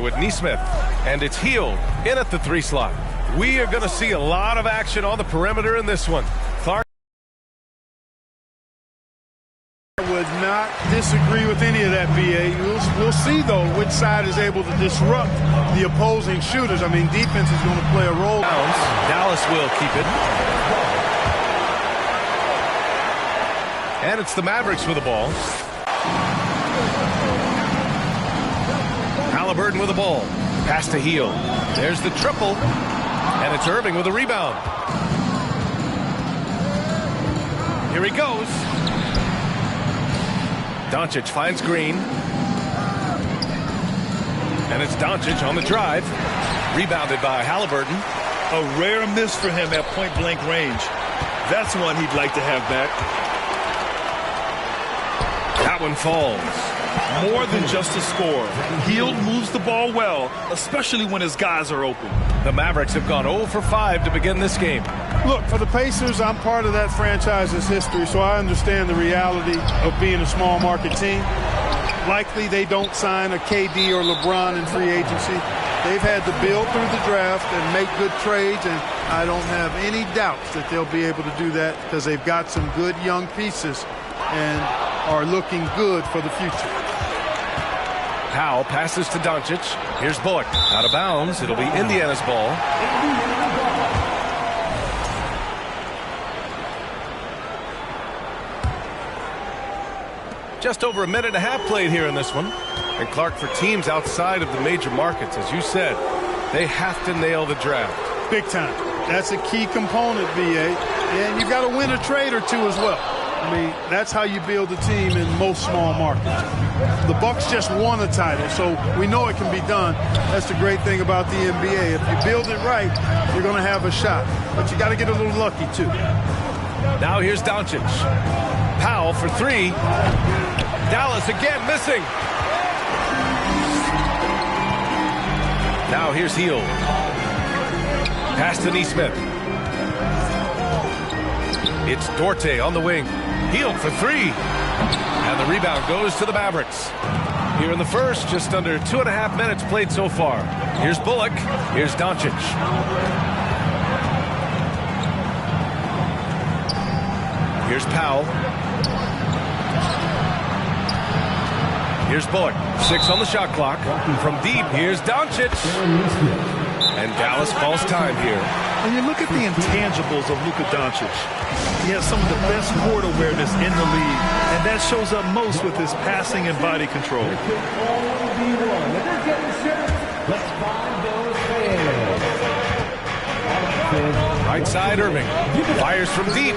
with Neesmith. And it's Heald in at the 3 slot. We are going to see a lot of action on the perimeter in this one. Clark. I would not disagree with any of that, B.A. We'll see, though, which side is able to disrupt the opposing shooters. I mean, defense is going to play a role. Dallas will keep it. And it's the Mavericks with the ball. Halliburton with the ball. Pass to Heald. There's the triple. And it's Irving with a rebound. Here he goes. Doncic finds Green. And it's Doncic on the drive. Rebounded by Halliburton. A rare miss for him at point-blank range. That's one he'd like to have back. That one falls. More than just a score. Heald moves the ball well, especially when his guys are open. The Mavericks have gone 0 for 5 to begin this game. Look, for the Pacers, I'm part of that franchise's history, so I understand the reality of being a small market team. Likely they don't sign a KD or LeBron in free agency. They've had to build through the draft and make good trades, and I don't have any doubts that they'll be able to do that because they've got some good young pieces and are looking good for the future. Powell passes to Doncic. Here's Bullock. Out of bounds. It'll be Indiana's ball. Just over a minute and a half played here in this one. And Clark, for teams outside of the major markets, as you said, they have to nail the draft. Big time. That's a key component, B.A. And you got to win a trade or two as well. I mean, that's how you build a team in most small markets. The Bucks just won a title, so we know it can be done. That's the great thing about the NBA. If you build it right, you're going to have a shot. But you got to get a little lucky, too. Now here's Doncic. Powell for 3. Dallas again missing. Now here's Heald. Pass to Neesmith. It's Dorte on the wing. Heald for 3. And the rebound goes to the Mavericks. Here in the first, just under 2.5 minutes played so far. Here's Bullock. Here's Doncic. Here's Powell. Here's Bullock. 6 on the shot clock. From deep, here's Doncic. And Dallas calls time here. When you look at the intangibles of Luka Doncic, he has some of the best court awareness in the league, and that shows up most with his passing and body control. Right side, Irving. Fires from deep.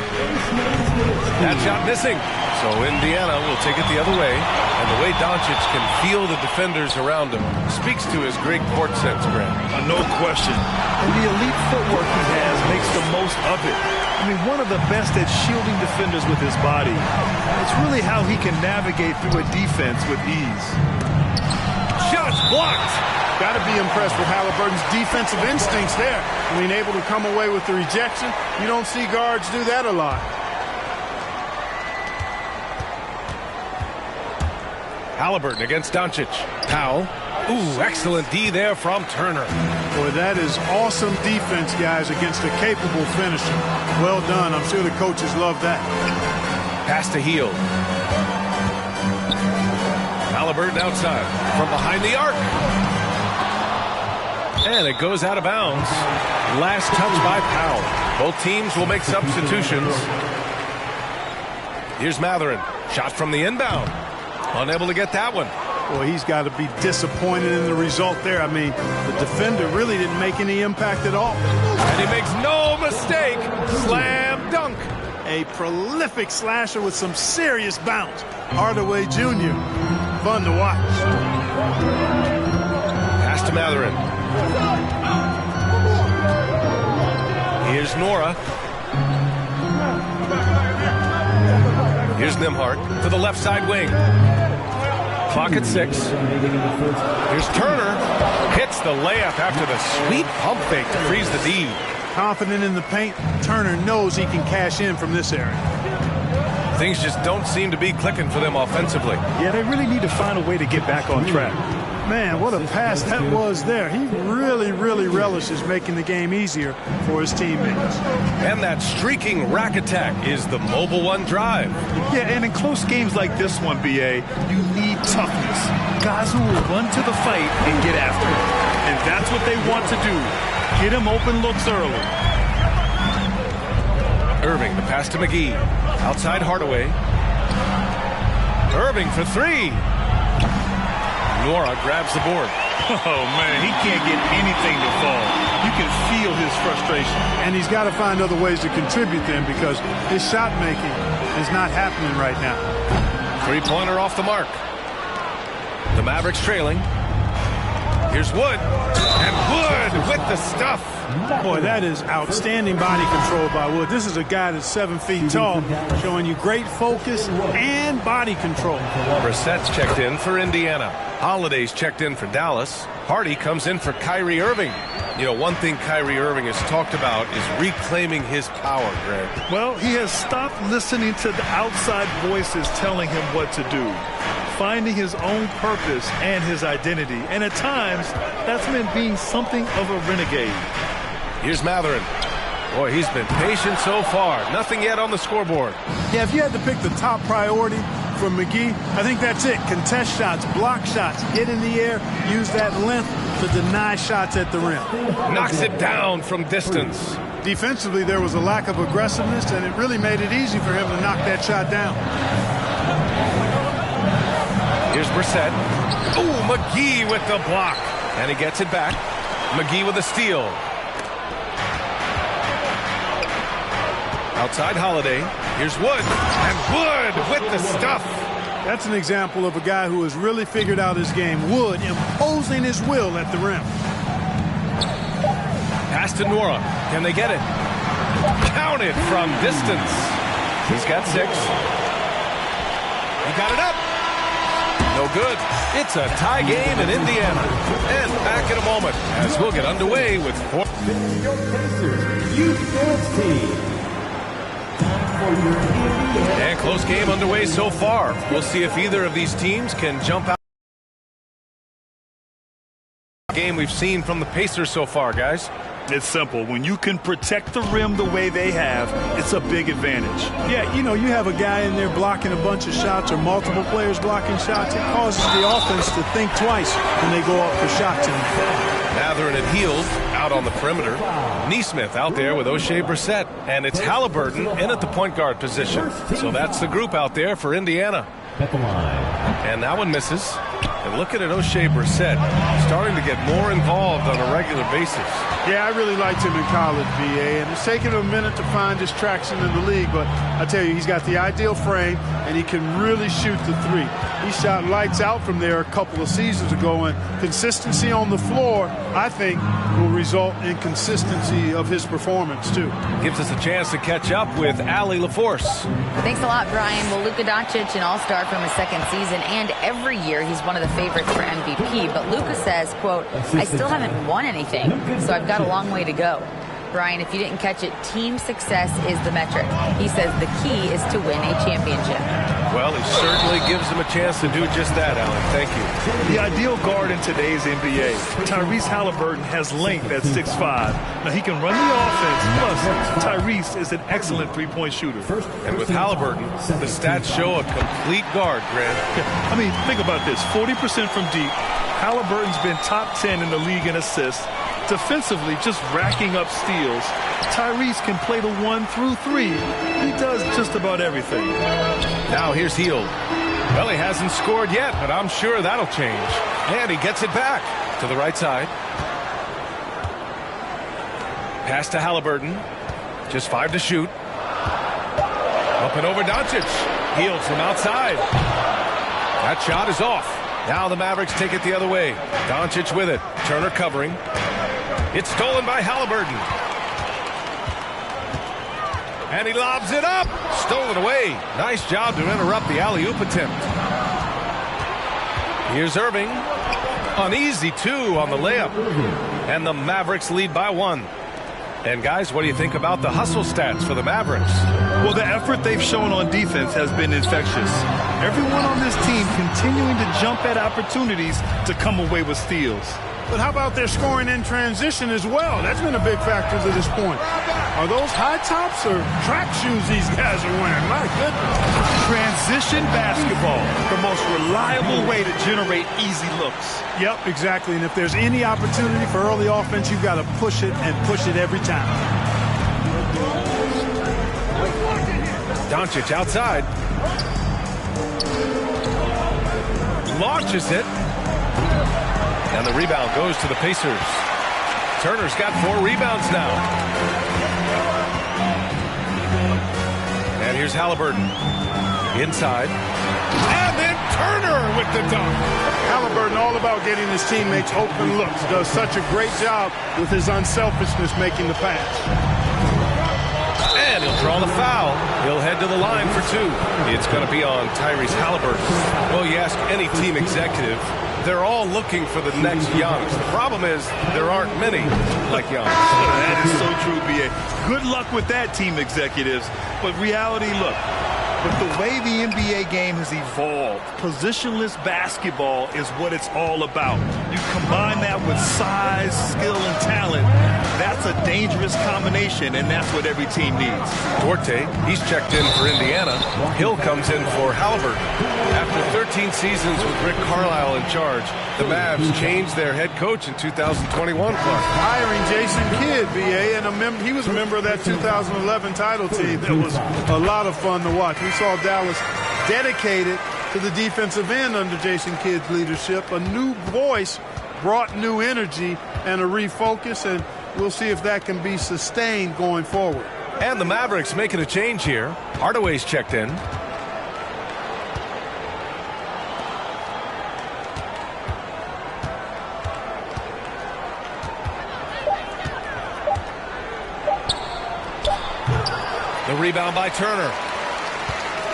That shot missing. So Indiana will take it the other way. And the way Doncic can feel the defenders around him speaks to his great court sense, Grant. No question. And the elite footwork he has makes the most of it. I mean, one of the best at shielding defenders with his body. It's really how he can navigate through a defense with ease. Shots blocked. Got to be impressed with Halliburton's defensive instincts there. I mean, able to come away with the rejection. You don't see guards do that a lot. Halliburton against Doncic. Powell. Ooh, excellent D there from Turner. Boy, that is awesome defense, guys, against a capable finisher. Well done. I'm sure the coaches love that. Pass to Heald. Halliburton outside from behind the arc. And it goes out of bounds. Last touch by Powell. Both teams will make substitutions. Here's Matherin. Shot from the inbound. Unable to get that one. Boy, he's got to be disappointed in the result there. I mean, the defender really didn't make any impact at all. And he makes no mistake. Slam dunk. A prolific slasher with some serious bounce. Hardaway Jr. Fun to watch. Pass to Matherin. Here's Nora. Here's Nembhard to the left side wing. Clock at 6. Here's Turner. Hits the layup after the sweet pump fake to freeze the D. Confident in the paint, Turner knows he can cash in from this area. Things just don't seem to be clicking for them offensively. Yeah, they really need to find a way to get back on track. Man, what a pass that was there. He really, really relishes making the game easier for his teammates. And that streaking rack attack is the Mobile One drive. Yeah, and in close games like this one, BA, you need toughness. Guys who will run to the fight and get after it. And that's what they want to do. Get him open looks early. Irving, the pass to McGee. Outside Hardaway. Irving for three. Nora grabs the board. Oh, man, he can't get anything to fall. You can feel his frustration. And he's got to find other ways to contribute then, because his shot making is not happening right now. Three-pointer off the mark. The Mavericks trailing. Here's Wood. And Wood with the stuff. Boy, that is outstanding body control by Wood. This is a guy that's 7 feet tall, showing you great focus and body control. Brissett's checked in for Indiana. Holiday's checked in for Dallas. Hardy comes in for Kyrie Irving. You know, one thing Kyrie Irving has talked about is reclaiming his power, Greg. Well, he has stopped listening to the outside voices telling him what to do, finding his own purpose and his identity. And at times, that's meant being something of a renegade. Here's Matherin. Boy, he's been patient so far. Nothing yet on the scoreboard. Yeah, if you had to pick the top priority from McGee, I think that's it. Contest shots, block shots, get in the air, use that length to deny shots at the rim. Knocks it down from distance. Defensively, there was a lack of aggressiveness, and it really made it easy for him to knock that shot down. Here's Brissett. Ooh, McGee with the block. And he gets it back. McGee with a steal. Outside Holiday. Here's Wood. And Wood with the stuff. That's an example of a guy who has really figured out his game. Wood imposing his will at the rim. Pass to Nora. Can they get it? Counted from distance. He's got 6. He got it up. No good. It's a tie game in Indiana. And back in a moment as we'll get underway with 4. And close game underway so far. We'll see if either of these teams can jump out. Game we've seen from the Pacers so far, guys. It's simple. When you can protect the rim the way they have, it's a big advantage. Yeah, you know, you have a guy in there blocking a bunch of shots or multiple players blocking shots. It causes the offense to think twice when they go up for shots. Matherin and Heald out on the perimeter. Neesmith out there with O'Shea Brissett. And it's Halliburton in at the point guard position. So that's the group out there for Indiana. And that one misses. And looking at O'Shea Brissett, starting to get more involved on a regular basis. Yeah, I really liked him in college, BA, and it's taken him a minute to find his traction in the league, but I tell you, he's got the ideal frame, and he can really shoot the three. He shot lights out from there a couple of seasons ago, and consistency on the floor, I think, will result in consistency of his performance, too. Gives us a chance to catch up with Allie LaForce. Thanks a lot, Brian. Well, Luka Doncic, an all-star from his second season, and every year he's one of the favorites for MVP, but Luka says, quote, I still haven't won anything, so I've got a long way to go. Brian, if you didn't catch it, team success is the metric. He says the key is to win a championship. Well, he certainly gives him a chance to do just that, Allen. Thank you. The ideal guard in today's NBA. Tyrese Halliburton has length at 6'5". Now, he can run the offense, plus Tyrese is an excellent three-point shooter. And with Halliburton, the stats show a complete guard, Grant. I mean, think about this. 40% from deep. Halliburton's been top 10 in the league in assists. Defensively, just racking up steals. Tyrese can play the 1 through 3. He does just about everything. Now here's Heald. Well, he hasn't scored yet, but I'm sure that'll change. And he gets it back to the right side. Pass to Halliburton. Just 5 to shoot. Up and over Doncic. Heald from outside. That shot is off. Now the Mavericks take it the other way. Doncic with it. Turner covering. It's stolen by Halliburton. And he lobs it up. Stolen away. Nice job to interrupt the alley-oop attempt. Here's Irving. An easy 2 on the layup. And the Mavericks lead by 1. And guys, what do you think about the hustle stats for the Mavericks? Well, the effort they've shown on defense has been infectious. Everyone on this team continuing to jump at opportunities to come away with steals. But how about their scoring in transition as well? That's been a big factor to this point. Are those high tops or track shoes these guys are wearing? My goodness. Transition basketball, the most reliable way to generate easy looks. Yep, exactly. And if there's any opportunity for early offense, you've got to push it and push it every time. Doncic outside. Launches it. And the rebound goes to the Pacers. Turner's got 4 rebounds now. And here's Halliburton. Inside. And then Turner with the dunk. Halliburton all about getting his teammates open looks. Does such a great job with his unselfishness making the pass. And he'll draw the foul. He'll head to the line for 2. It's going to be on Tyrese Halliburton. Well, you ask any team executive, they're all looking for the next Giannis. The problem is there aren't many like Giannis. That is so true, B.A. Good luck with that, team executives. But reality, look, with the way the NBA game has evolved, positionless basketball is what it's all about. You combine that with size, skill, and talent. That's a dangerous combination, and that's what every team needs. Duarte, he's checked in for Indiana. Hill comes in for Halliburton. After 13 seasons with Rick Carlisle in charge, the Mavs changed their head coach in 2021, Clark. Hiring Jason Kidd, B.A., and he was a member of that 2011 title team. That was a lot of fun to watch. We saw Dallas dedicated to the defensive end under Jason Kidd's leadership. A new voice brought new energy and a refocus, and we'll see if that can be sustained going forward. And the Mavericks making a change here. Hardaway's checked in. The rebound by Turner.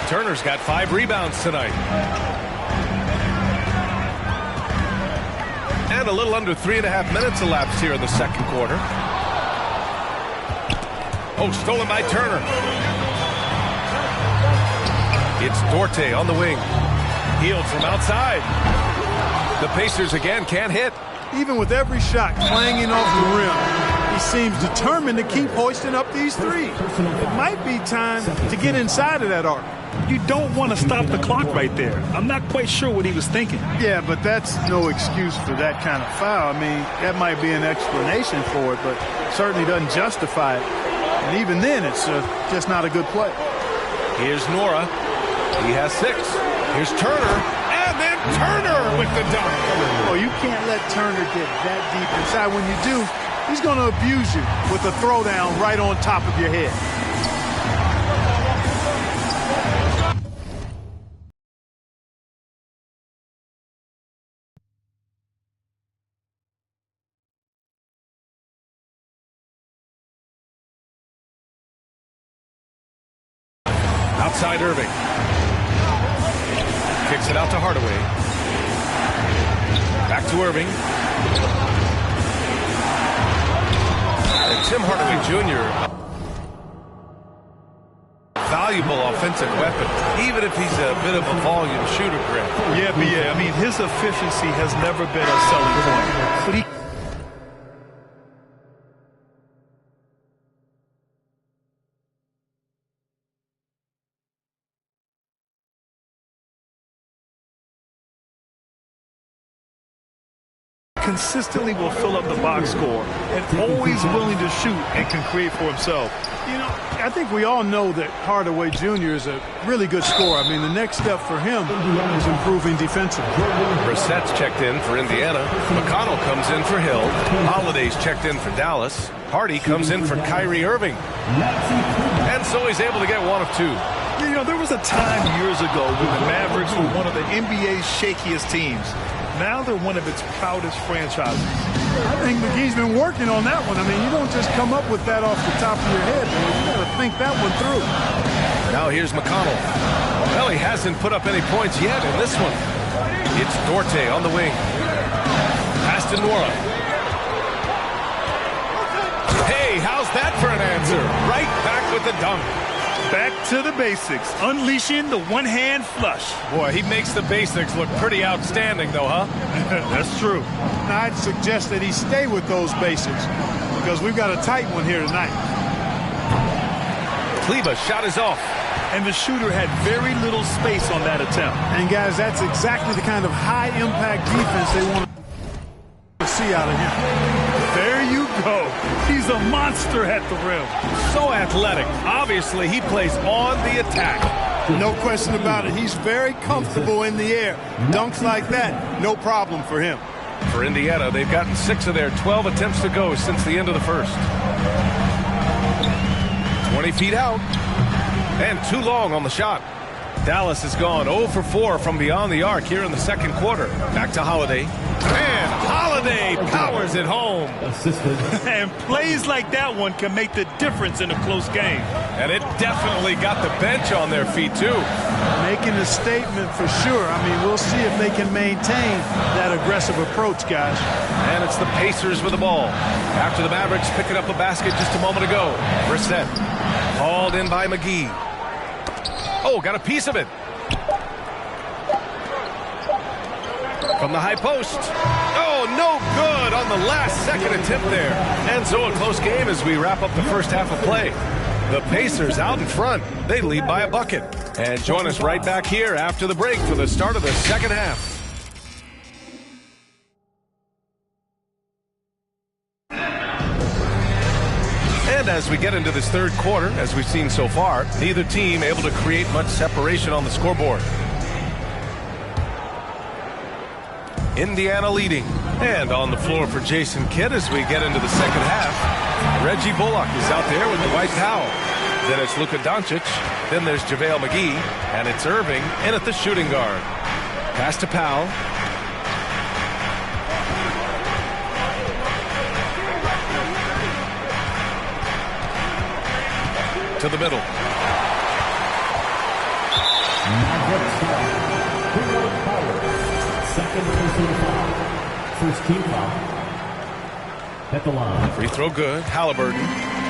Turner's got 5 rebounds tonight. And a little under 3.5 minutes elapsed here in the second quarter. Oh, stolen by Turner. It's Duarte on the wing. Healed from outside. The Pacers again can't hit. Even with every shot clanging off the rim, he seems determined to keep hoisting up these threes. It might be time to get inside of that arc. You don't want to stop the clock right there. I'm not quite sure what he was thinking. Yeah, but that's no excuse for that kind of foul. I mean, that might be an explanation for it, but certainly doesn't justify it. And even then, it's just not a good play. Here's Nora. He has 6. Here's Turner. And then Turner with the dunk. Oh, you can't let Turner get that deep inside. When you do, he's going to abuse you with a throwdown right on top of your head. Outside Irving. Kicks it out to Hardaway. Back to Irving. And Tim Hardaway Jr., valuable offensive weapon, even if he's a bit of a volume shooter, Greg. Yeah. I mean, his efficiency has never been a selling point. But he consistently will fill up the box score and always willing to shoot and can create for himself. You know, I think we all know that Hardaway Jr. is a really good scorer. I mean, the next step for him is improving defensively. Brissett's checked in for Indiana. McConnell comes in for Hill. Holiday's checked in for Dallas. Hardy comes in for Kyrie Irving. And so he's able to get 1 of 2. You know, there was a time years ago when the Mavericks were one of the NBA's shakiest teams. Now they're one of its proudest franchises. I think McGee's been working on that one. I mean, you don't just come up with that off the top of your head, man. You got to think that one through. Now here's McConnell. Well, he hasn't put up any points yet in this one. It's Duarte on the wing. Pass to Nora. Hey, how's that answer. Right back with the dunk. Back to the basics, unleashing the one-hand flush. Boy, he makes the basics look pretty outstanding, though, huh? That's true. Now, I'd suggest that he stay with those basics because we've got a tight one here tonight. Kleber's shot is off. And the shooter had very little space on that attempt. And, guys, that's exactly the kind of high-impact defense they want to see out of him. There you go. He's a monster at the rim. So athletic. Obviously, he plays on the attack. No question about it. He's very comfortable in the air. Dunks like that, no problem for him. For Indiana, they've gotten 6 of their 12 attempts to go since the end of the first. 20 feet out. And too long on the shot. Dallas has gone 0 for 4 from beyond the arc here in the second quarter. Back to Holiday. And Holiday powers it home. And plays like that one can make the difference in a close game. And it definitely got the bench on their feet, too. Making a statement for sure. I mean, we'll see if they can maintain that aggressive approach, guys. And it's the Pacers with the ball. After the Mavericks picking up a basket just a moment ago. Brissett hauled in by McGee. Oh, got a piece of it. From the high post. Oh, no good on the last second attempt there. And so a close game as we wrap up the first half of play. The Pacers out in front. They lead by a bucket. And join us right back here after the break for the start of the second half. And as we get into this third quarter, as we've seen so far, neither team able to create much separation on the scoreboard. Indiana leading. And on the floor for Jason Kidd as we get into the second half. Reggie Bullock is out there with the white towel. Then it's Luka Doncic. Then there's JaVale McGee. And it's Irving in at the shooting guard. Pass to Powell. To the middle. Second personal foul. First team foul. At the line. Free throw good. Halliburton.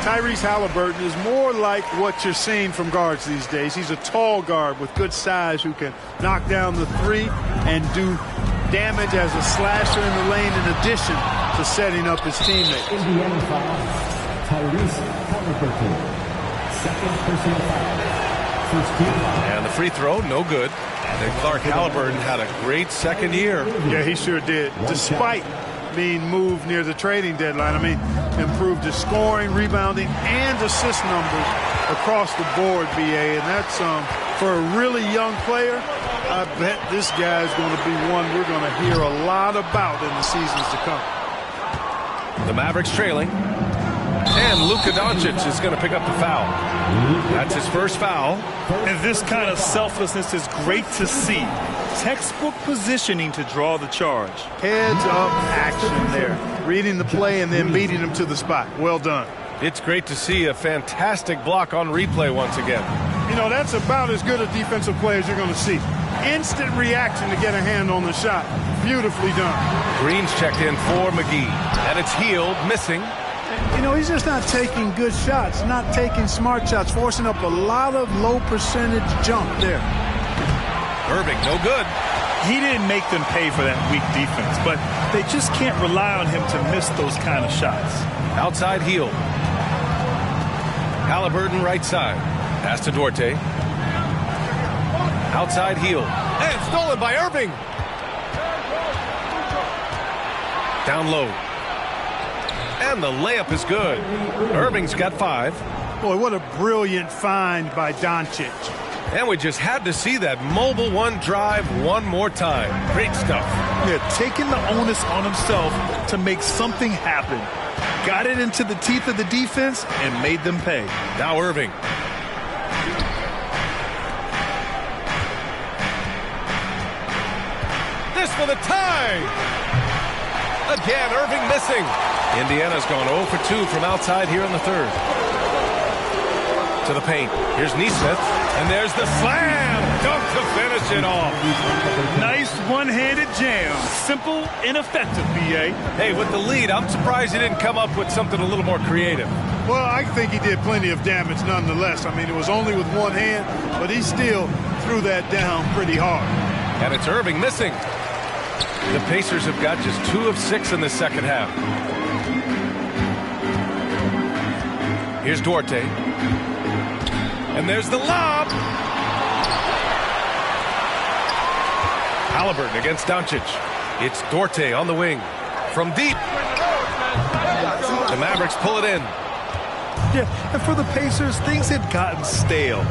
Tyrese Halliburton is more like what you're seeing from guards these days. He's a tall guard with good size who can knock down the three and do damage as a slasher in the lane in addition to setting up his teammates. Indiana foul. Tyrese Halliburton. Second personal foul. First team foul. And the free throw, no good. And Clark Halliburton had a great second year. Yeah, he sure did. Despite being moved near the trading deadline. I mean, improved his scoring, rebounding, and assist numbers across the board, BA. And that's for a really young player, I bet this guy's going to be one we're going to hear a lot about in the seasons to come. The Mavericks trailing. And Luka Doncic is going to pick up the foul. That's his first foul. And this kind of selflessness is great to see. Textbook positioning to draw the charge. Heads up action there. Reading the play and then beating him to the spot. Well done. It's great to see a fantastic block on replay once again. You know, that's about as good a defensive play as you're going to see. Instant reaction to get a hand on the shot. Beautifully done. Green's checked in for McGee. And it's Hield missing. You know, he's just not taking good shots, not taking smart shots, forcing up a lot of low percentage jump there. Irving, no good. He didn't make them pay for that weak defense, but they just can't rely on him to miss those kind of shots. Outside Hield. Halliburton right side. Pass to Duarte. Outside Hield. And stolen by Irving. Down low. And the layup is good. Irving's got 5. Boy, what a brilliant find by Doncic. And we just had to see that mobile one drive one more time. Great stuff. Yeah, taking the onus on himself to make something happen. Got it into the teeth of the defense and made them pay. Now Irving. This for the tie. Again, Irving missing. Indiana's gone 0 for 2 from outside here in the third. To the paint. Here's Nesmith. And there's the slam. Dunk to finish it off. Nice one-handed jam. Simple and effective, B.A. Hey, with the lead, I'm surprised he didn't come up with something a little more creative. Well, I think he did plenty of damage nonetheless. I mean, it was only with one hand, but he still threw that down pretty hard. And it's Irving missing. The Pacers have got just 2 of 6 in the second half. Here's Duarte. And there's the lob. Halliburton against Doncic. It's Duarte on the wing. From deep. The Mavericks pull it in. Yeah, and for the Pacers, things had gotten stale.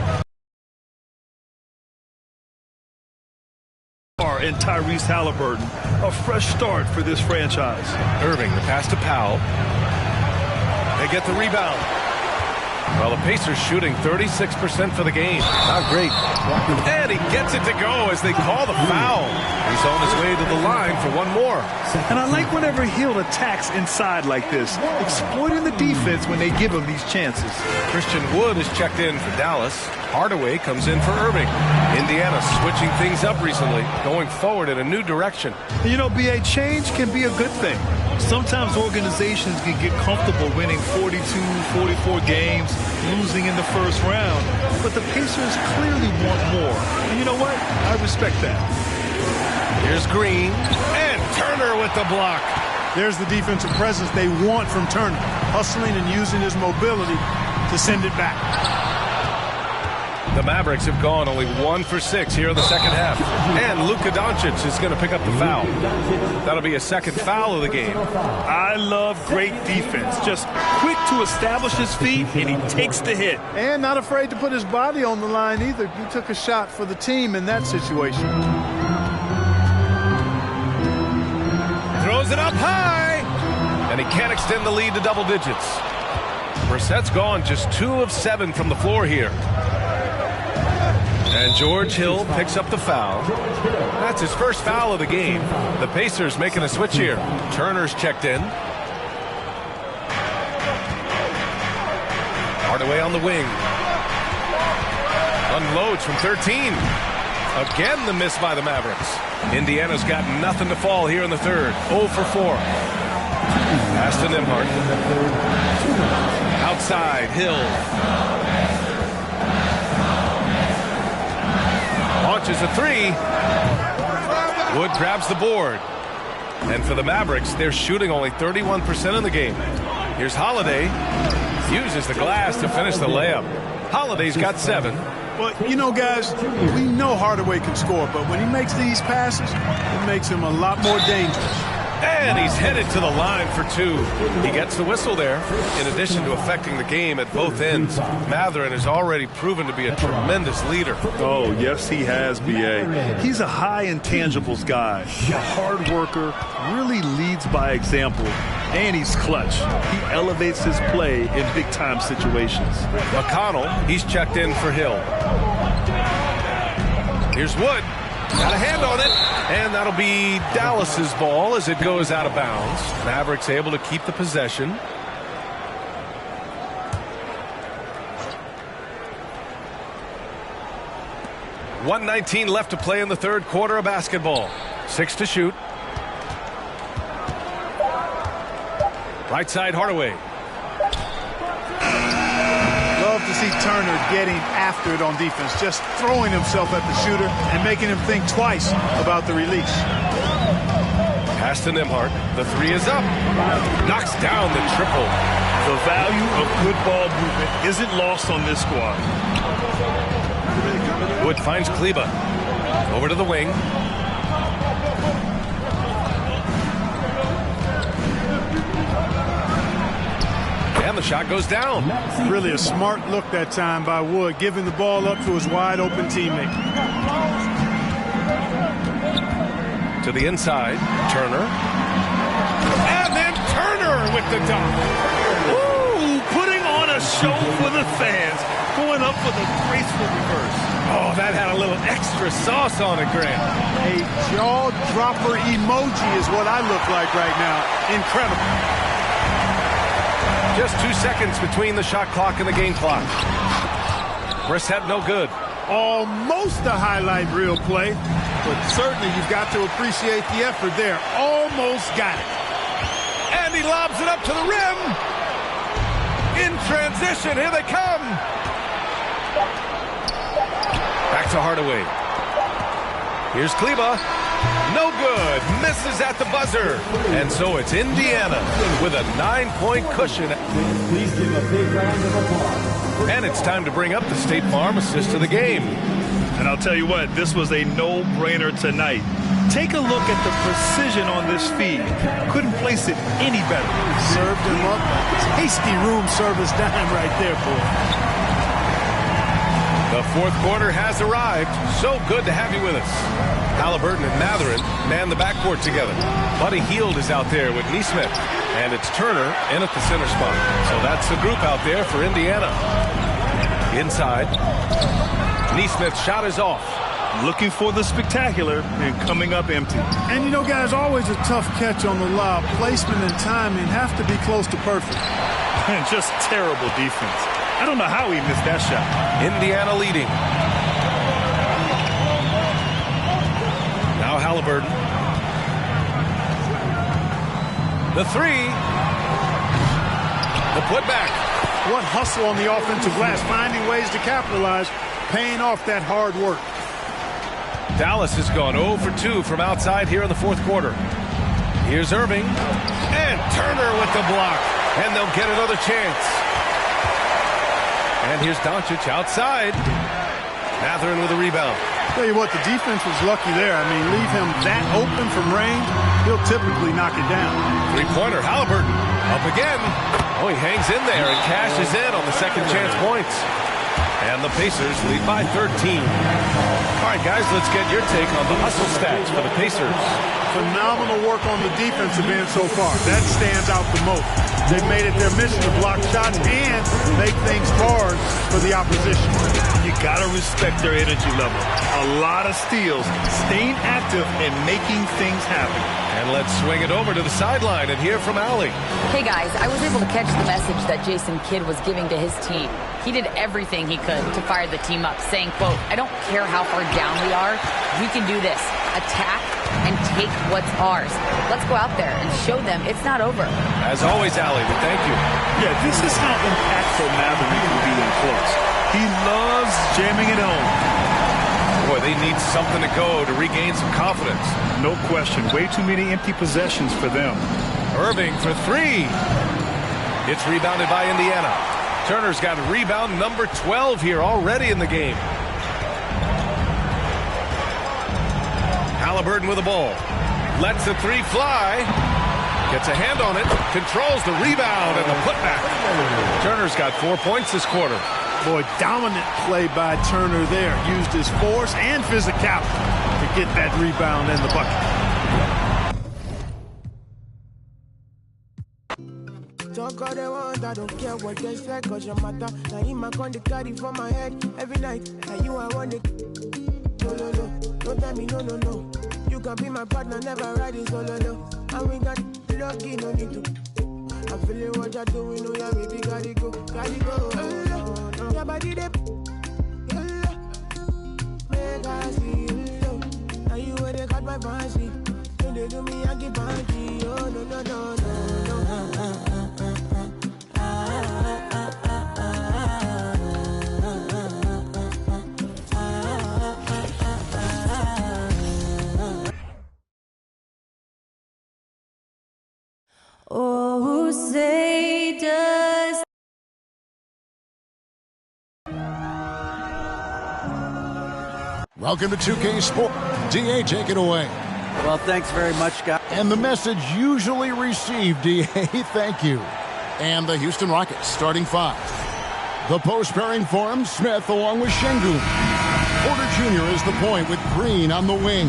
And Tyrese Halliburton, a fresh start for this franchise. Irving, the pass to Powell. They get the rebound. Well, the Pacers shooting 36% for the game. Not great. And he gets it to go as they call the foul. He's on his way to the line for one more. And I like whenever Hill attacks inside like this, exploiting the defense when they give him these chances. Christian Wood is checked in for Dallas. Hardaway comes in for Irving. Indiana switching things up recently, going forward in a new direction. You know, B.A., change can be a good thing. Sometimes organizations can get comfortable winning 42, 44 games, losing in the first round. But the Pacers clearly want more. And you know what? I respect that. Here's Green. And Turner with the block. There's the defensive presence they want from Turner, hustling and using his mobility to send it back. The Mavericks have gone only 1 for 6 here in the second half. And Luka Doncic is going to pick up the foul. That'll be a second foul of the game. I love great defense. Just quick to establish his feet, and he takes the hit. And not afraid to put his body on the line either. He took a shot for the team in that situation. Throws it up high. And he can't extend the lead to double digits. Brissett's gone just 2 of 7 from the floor here. And George Hill picks up the foul. That's his first foul of the game. The Pacers making a switch here. Turner's checked in. Hardaway on the wing. Unloads from 13. Again, the miss by the Mavericks. Indiana's got nothing to fall here in the third. 0 for 4. Pass to Nembhard. Outside, Hill. Launches a 3. Wood grabs the board. And for the Mavericks, they're shooting only 31% in the game. Here's Holiday. Uses the glass to finish the layup. Holiday's got 7. Well, you know, guys, we know Hardaway can score, but when he makes these passes, it makes him a lot more dangerous. And he's headed to the line for 2. He gets the whistle there. In addition to affecting the game at both ends, Mathurin has already proven to be a tremendous leader. Oh, yes, he has, B.A. He's a high intangibles guy, a hard worker, really leads by example, and he's clutch. He elevates his play in big-time situations. McConnell, he's checked in for Hill. Here's Wood. Got a hand on it, and that'll be Dallas's ball as it goes out of bounds. Mavericks able to keep the possession. .119 left to play in the third quarter of basketball. 6 to shoot. Right side, Hardaway. Love to see Turner getting after it on defense, just throwing himself at the shooter and making him think twice about the release. Pass to Nembhard. The 3 is up. Knocks down the triple. The value of good ball movement isn't lost on this squad. Wood finds Kleba. Over to the wing. And the shot goes down. Really a smart look that time by Wood, giving the ball up to his wide-open teammate. To the inside, Turner. And then Turner with the dunk. Ooh, putting on a show for the fans. Going up with a graceful reverse. Oh, that had a little extra sauce on it, Grant. A jaw-dropper emoji is what I look like right now. Incredible. Just 2 seconds between the shot clock and the game clock. Brissett no good. Almost a highlight reel play, but certainly you've got to appreciate the effort there. Almost got it. And he lobs it up to the rim. In transition, here they come. Back to Hardaway. Here's Kleba. No good. Misses at the buzzer. And so it's Indiana with a 9-point cushion. Please give a big round of applause. And it's time to bring up the State Farm assist of the game. And I'll tell you what, this was a no-brainer tonight. Take a look at the precision on this feed. Couldn't place it any better. Served him up. Tasty room service dime right there, boy. The fourth quarter has arrived. So good to have you with us. Halliburton and Matherin man the backcourt together. Buddy Hield is out there with Neesmith. And it's Turner in at the center spot. So that's the group out there for Indiana. Inside. Neesmith's shot is off. Looking for the spectacular and coming up empty. And, you know, guys, always a tough catch on the lob. Placement and timing have to be close to perfect. And just terrible defense. I don't know how he missed that shot. Indiana leading. Now Halliburton. The three. The putback. What hustle on the offensive glass, finding ways to capitalize, paying off that hard work. Dallas has gone 0 for 2 from outside here in the fourth quarter. Here's Irving. And Turner with the block. And they'll get another chance. And here's Doncic outside. Matherin with a rebound. Tell you what, the defense was lucky there. I mean, leave him that open from range, he'll typically knock it down. Three-pointer, Halliburton. Up again. Oh, he hangs in there and cashes in on the second chance points. And the Pacers lead by 13. All right, guys, let's get your take on the hustle stats for the Pacers. Phenomenal work on the defensive end so far. That stands out the most. They've made it their mission to block shots and make things hard for the opposition. You got to respect their energy level. A lot of steals, staying active and making things happen. And let's swing it over to the sideline and hear from Allie. Hey, guys, I was able to catch the message that Jason Kidd was giving to his team. He did everything he could to fire the team up, saying, quote, I don't care how far down we are. We can do this. Attack and take what's ours. Let's go out there and show them it's not over. As always, Allie, we thank you. Yeah, this is how impactful Matherin can be in close. He loves jamming it home. Boy, they need something to go to regain some confidence. No question. Way too many empty possessions for them. Irving for three. It's rebounded by Indiana. Turner's got rebound number 12 here already in the game. Halliburton with the ball. Lets the three fly. Gets a hand on it. Controls the rebound and the putback. Turner's got 4 points this quarter. Boy, dominant play by Turner there. Used his force and physicality to get that rebound and the bucket. Talk all they want, I don't care what they say, cause your matter. Now him I con the carry for my head every night. Now you I want it. No, no, no, don't tell me no, no, no. You can be my partner, never ride it solo, no. And we got lucky, no need to. I feel it what you're doing, oh yeah, baby, gotta go, gotta go. Your body, they make us feel. Now you where they got my fancy. When they do me, I keep on. Oh, no, no, no, no, no. Oh, say does. Welcome to 2K Sport. DA, take it away. Well, thanks very much, guys. And the message usually received, DA, thank you. And the Houston Rockets starting five. The post pairing forms Smith along with Şengün. Porter Jr. is the point with Green on the wing.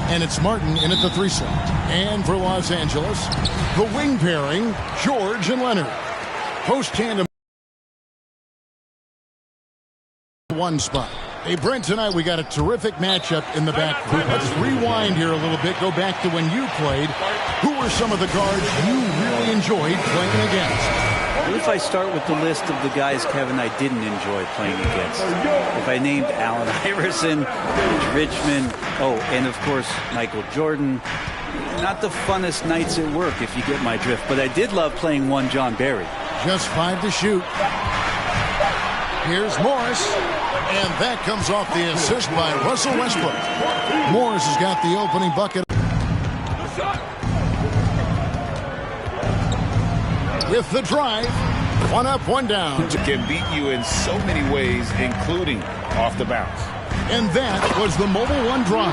And it's Martin in at the 3 slot. And for Los Angeles, the wing pairing, George and Leonard. Post tandem. One spot. Hey, Brent, tonight we got a terrific matchup in the backcourt. Let's rewind here a little bit. Go back to when you played. Who were some of the guards you really enjoyed playing against? What if I start with the list of the guys, Kevin, I didn't enjoy playing against? If I named Allen Iverson, Mitch Richmond, and of course, Michael Jordan. Not the funnest nights at work, if you get my drift. But I did love playing one John Barry. Just 5 to shoot. Here's Morris. And that comes off the assist by Russell Westbrook. Morris has got the opening bucket. With the drive. 1 up, 1 down. Can beat you in so many ways, including off the bounce. And that was the Mobile One drive.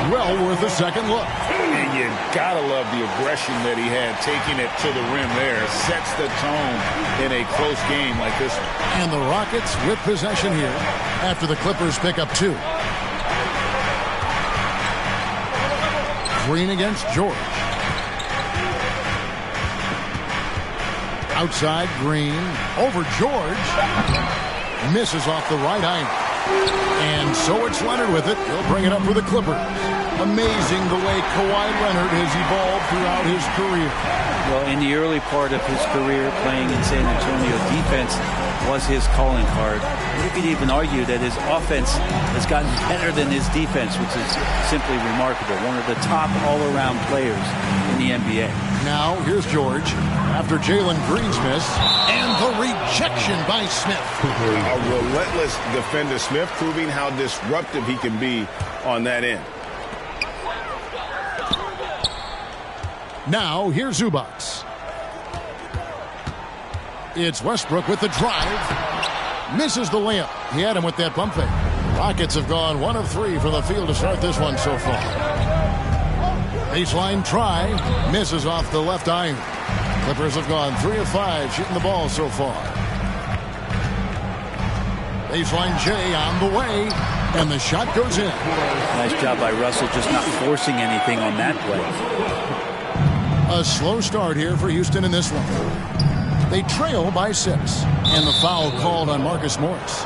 Well worth a second look. And you gotta love the aggression that he had, taking it to the rim there. Sets the tone in a close game like this one. And the Rockets with possession here after the Clippers pick up 2. Green against George. Outside Green. Over George. Misses off the right iron. And so it's Leonard with it. He'll bring it up for the Clippers. Amazing the way Kawhi Leonard has evolved throughout his career. Well, in the early part of his career playing in San Antonio, defense was his calling card. You could even argue that his offense has gotten better than his defense, which is simply remarkable. One of the top all-around players in the NBA. Now, here's George after Jalen Green's miss. And the rejection by Smith. A relentless defender. Smith proving how disruptive he can be on that end. Now, here's Zubac. It's Westbrook with the drive. Misses the layup. He had him with that pump fake. Rockets have gone 1 of 3 from the field to start this one so far. Baseline try. Misses off the left iron. Clippers have gone 3 of 5 shooting the ball so far. Baseline J on the way. And the shot goes in. Nice job by Russell just not forcing anything on that play. A slow start here for Houston in this one. They trail by 6. And the foul called on Marcus Morris.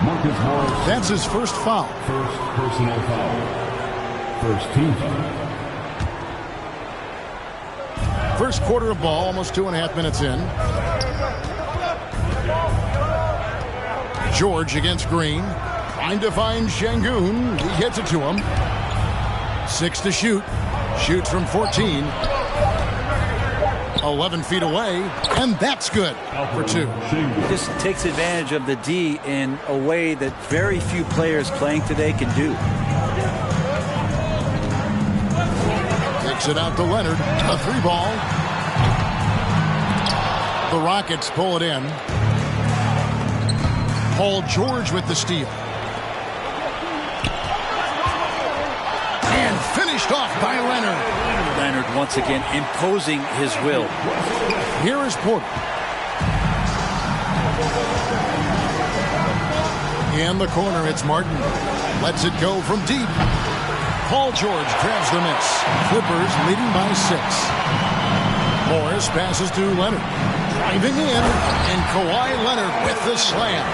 That's his first foul. First personal foul. First team foul. First quarter of ball, almost 2.5 minutes in. George against Green. Trying to find Şengün. He gets it to him. 6 to shoot. Shoots from 14. 11 feet away, and that's good for 2. Just takes advantage of the D in a way that very few players playing today can do. Takes it out to Leonard. A 3 ball. The Rockets pull it in. Paul George with the steal. And finished off by Leonard. Leonard once again imposing his will. Here is Porter. In the corner, it's Martin. Lets it go from deep. Paul George grabs the miss. Clippers leading by 6. Morris passes to Leonard. Driving in, and Kawhi Leonard with the slam.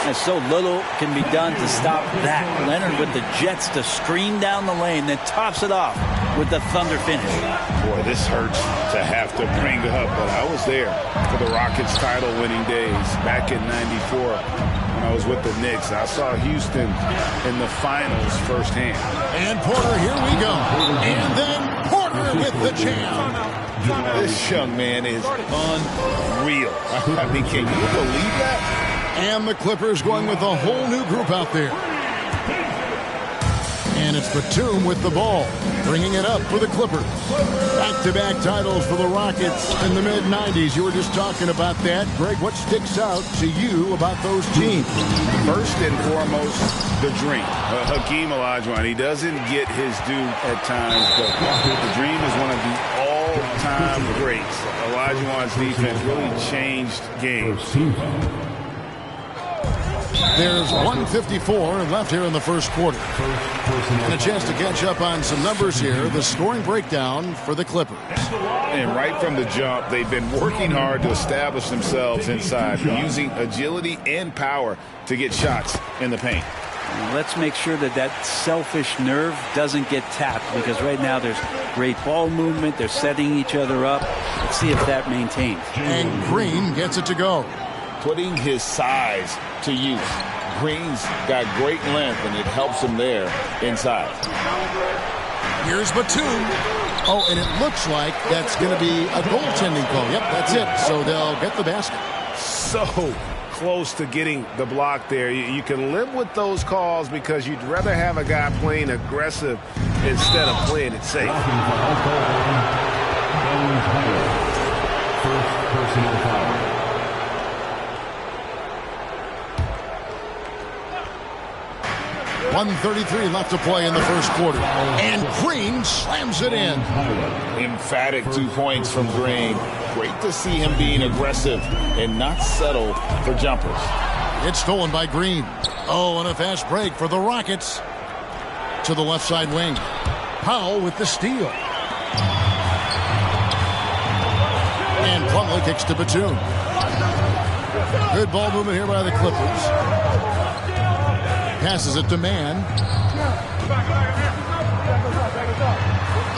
And so little can be done to stop that. Leonard with the jets to screen down the lane, then tops it off with the thunder finish. Boy, this hurts to have to bring up, but I was there for the Rockets title-winning days back in '94 when I was with the Knicks. I saw Houston in the finals firsthand. And Porter, here we go. And then Porter with the jam. This young man is unreal. I mean, can you believe that? And the Clippers going with a whole new group out there. And it's Batum with the ball, bringing it up for the Clippers. Back-to-back titles for the Rockets in the mid-'90s. You were just talking about that. Greg, what sticks out to you about those teams? First and foremost, the dream. Hakeem Olajuwon, he doesn't get his due at times, but the dream is one of the all-time greats. Olajuwon's defense really changed games. There's 1:54 left here in the first quarter. And a chance to catch up on some numbers here. The scoring breakdown for the Clippers. And right from the jump, they've been working hard to establish themselves inside, using agility and power to get shots in the paint. Let's make sure that that selfish nerve doesn't get tapped, because right now there's great ball movement. They're setting each other up. Let's see if that maintains. And Green gets it to go. Putting his size to use. Green's got great length, and it helps him there inside. Here's Batum. Oh, and it looks like that's going to be a goaltending call. Yep, that's it. So they'll get the basket. so close to getting the block there. You can live with those calls because you'd rather have a guy playing aggressive instead of playing it safe. First personal foul. 1:33 left to play in the first quarter. And Green slams it in. Emphatic 2 points from Green. Great to see him being aggressive and not settle for jumpers. It's stolen by Green. Oh, and a fast break for the Rockets. To the left side wing. Powell with the steal. And Plumlee kicks to Batum. Good ball movement here by the Clippers. Passes it to Mann.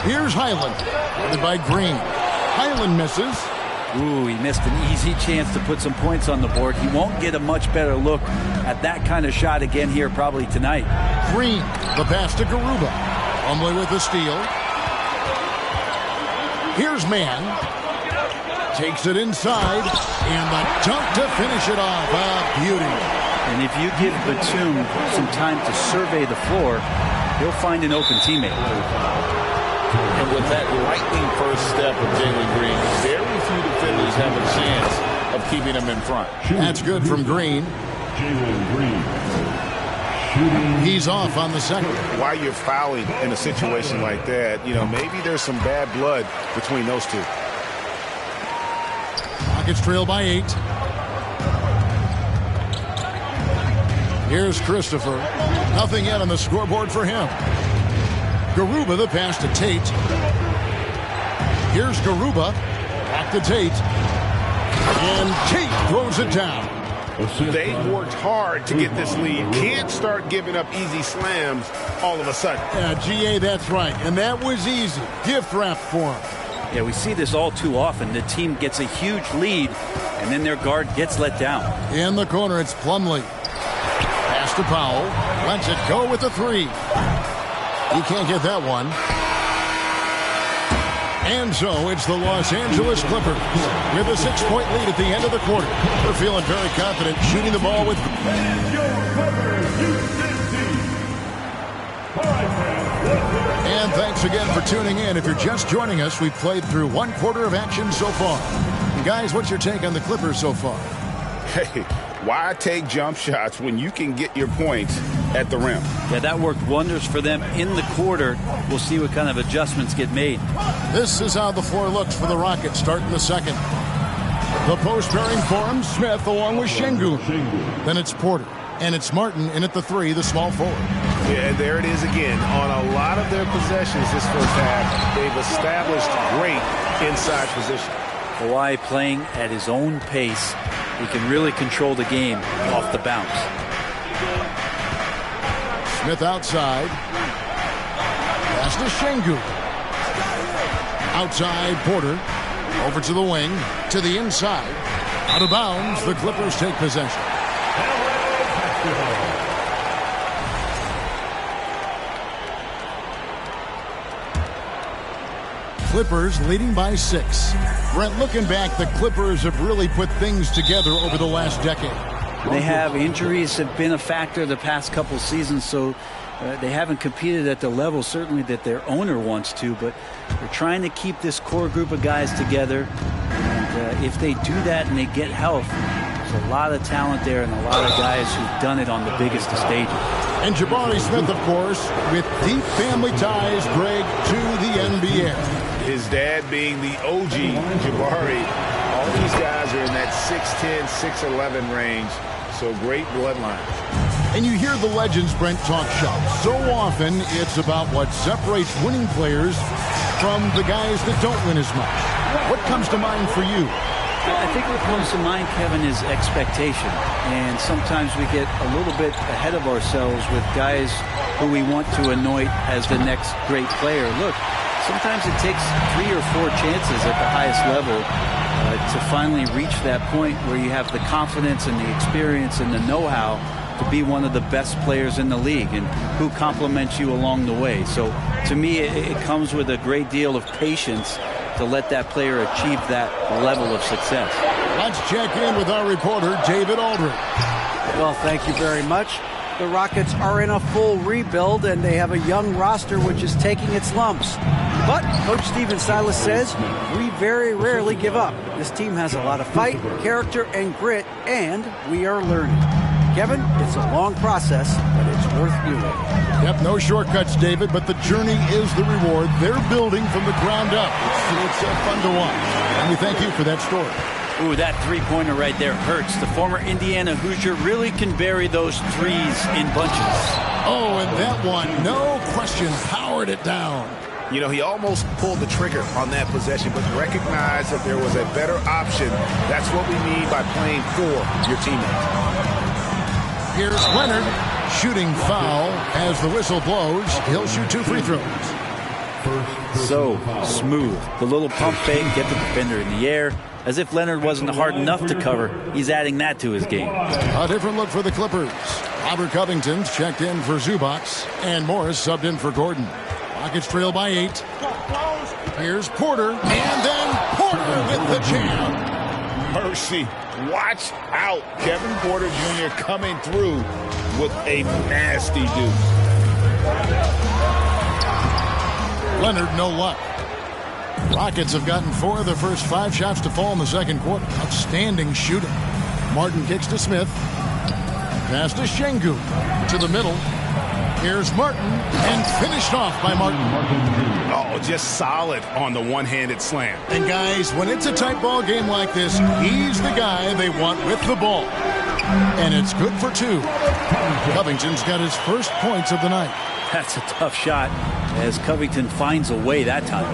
Here's Highland. Guarded by Green. Highland misses. Ooh, he missed an easy chance to put some points on the board. He won't get a much better look at that kind of shot again here probably tonight. Green, the pass to Garuba. Plumlee with the steal. Here's Mann. Takes it inside. And the dunk to finish it off. A beauty. And if you give Batum some time to survey the floor, he'll find an open teammate. And with that lightning first step of Jalen Green, very few defenders have a chance of keeping him in front. That's good from Green. Jalen Green. He's off on the second. While you're fouling in a situation like that, you know, maybe there's some bad blood between those two. Rockets trail by 8. Here's Christopher. Nothing yet on the scoreboard for him. Garuba, the pass to Tate. Here's Garuba. Back to Tate. And Tate throws it down. They worked hard to get this lead. Can't start giving up easy slams all of a sudden. Yeah, GA, that's right. And that was easy. Gift wrap for him. Yeah, we see this all too often. The team gets a huge lead, and then their guard gets let down. In the corner, it's Plumlee. Pass to Powell. Lets it go with the 3. He can't get that one. And so it's the Los Angeles Clippers with a 6-point lead at the end of the quarter. They're feeling very confident shooting the ball with... And thanks again for tuning in. If you're just joining us, we've played through 1 quarter of action so far. And guys, what's your take on the Clippers so far? Hey, why take jump shots when you can get your points at the rim? Yeah, that worked wonders for them in the quarter. We'll see what kind of adjustments get made. This is how the floor looks for the Rockets starting the second. The post pairing for him, Smith along with Şengün. Then it's Porter. And it's Martin in at the 3, the small forward. Yeah, there it is again. On a lot of their possessions this first half, they've established great inside position. Kawhi playing at his own pace. He can really control the game off the bounce. Smith outside. Pass to Şengün. Outside, Porter. Over to the wing. To the inside. Out of bounds, the Clippers take possession. Clippers leading by 6. Brent, looking back, the Clippers have really put things together over the last decade. They have. Injuries have been a factor the past couple seasons, so they haven't competed at the level certainly that their owner wants to, but they're trying to keep this core group of guys together. And if they do that and they get health, there's a lot of talent there and a lot of guys who've done it on the biggest of stages. And Jabari Smith, of course, with deep family ties, Greg, to the NBA. His dad being the OG Jabari. All these guys are in that 6'10", 6'11" range. So great bloodline. And you hear the legends, Brent, talk shop. So often it's about what separates winning players from the guys that don't win as much. What comes to mind for you? I think what comes to mind, Kevin, is expectation. And sometimes we get a little bit ahead of ourselves with guys who we want to anoint as the next great player. Look, sometimes it takes 3 or 4 chances at the highest level to finally reach that point where you have the confidence and the experience and the know-how to be one of the best players in the league and who compliments you along the way. So to me, it comes with a great deal of patience to let that player achieve that level of success. Let's check in with our reporter, David Aldridge. Well, thank you very much. The Rockets are in a full rebuild, and they have a young roster which is taking its lumps. But Coach Stephen Silas says we very rarely give up. This team has a lot of fight, character, and grit, and we are learning. Kevin, it's a long process, but it's worth doing. Yep, no shortcuts, David, but the journey is the reward. They're building from the ground up. It's fun to watch, and we thank you for that story. Ooh, that three-pointer right there hurts. The former Indiana Hoosier really can bury those threes in bunches. Oh, and that one, no question, powered it down. You know, he almost pulled the trigger on that possession, but recognized that there was a better option. That's what we mean by playing for your teammates. Here's Leonard, shooting foul as the whistle blows. He'll shoot 2 free throws. So smooth. The little pump fake, get the defender in the air. As if Leonard wasn't hard enough to cover, he's adding that to his game. A different look for the Clippers. Robert Covington's checked in for Zubac, and Morris subbed in for Gordon. Rockets trail by 8. Here's Porter, and then Porter with the jam. Mercy. Watch out. Kevin Porter Jr. coming through with a nasty deuce. Leonard, no luck. Rockets have gotten 4 of their first 5 shots to fall in the second quarter. Outstanding shooting. Martin kicks to Smith. Pass to Şengün. To the middle. Here's Martin, and finished off by Martin. Oh, just solid on the one-handed slam. And guys, when it's a tight ball game like this, he's the guy they want with the ball. And it's good for 2. Covington's got his first points of the night. That's a tough shot as Covington finds a way that time.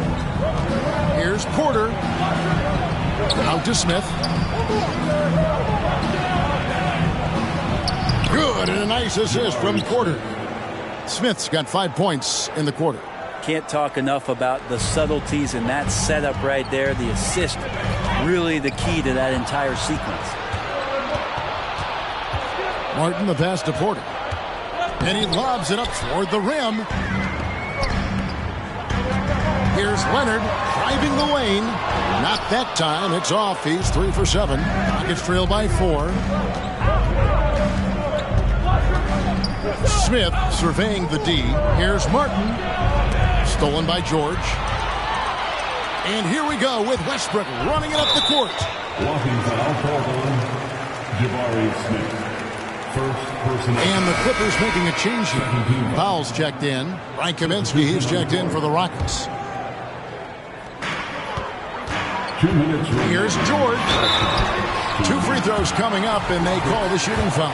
Here's Porter. Out to Smith. Good, and a nice assist from Porter. Smith's got 5 points in the quarter. Can't talk enough about the subtleties in that setup right there. The assist, really the key to that entire sequence. Martin the pass to Porter. And he lobs it up toward the rim. Here's Leonard driving the lane. Not that time. It's off. He's 3 for 7. Rockets trail by 4. Smith surveying the D. Here's Martin. Stolen by George. And here we go with Westbrook running it up the court. Walking foul called on Jabari Smith. First personal. And the Clippers making a change here. Powell's checked in. Frank Kaminsky, he's checked in for the Rockets. 2 minutes. Here's George. 2 free throws coming up, and they call the shooting foul.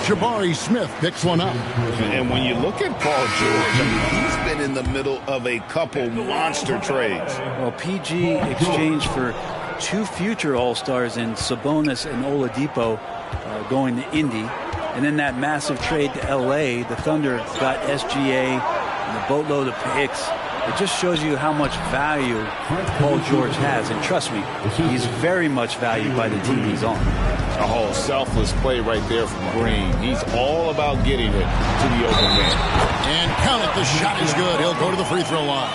Jabari Smith picks one up. And when you look at Paul George, I mean, he's been in the middle of a couple monster trades. Well, PG exchanged for 2 future All-Stars in Sabonis and Oladipo going to Indy. And then that massive trade to L.A., the Thunder got SGA and a boatload of picks. It just shows you how much value Paul George has. And trust me, he's very much valued by the team he's on. A whole selfless play right there from Green. He's all about getting it to the open man. And count it, the shot is good. He'll go to the free throw line.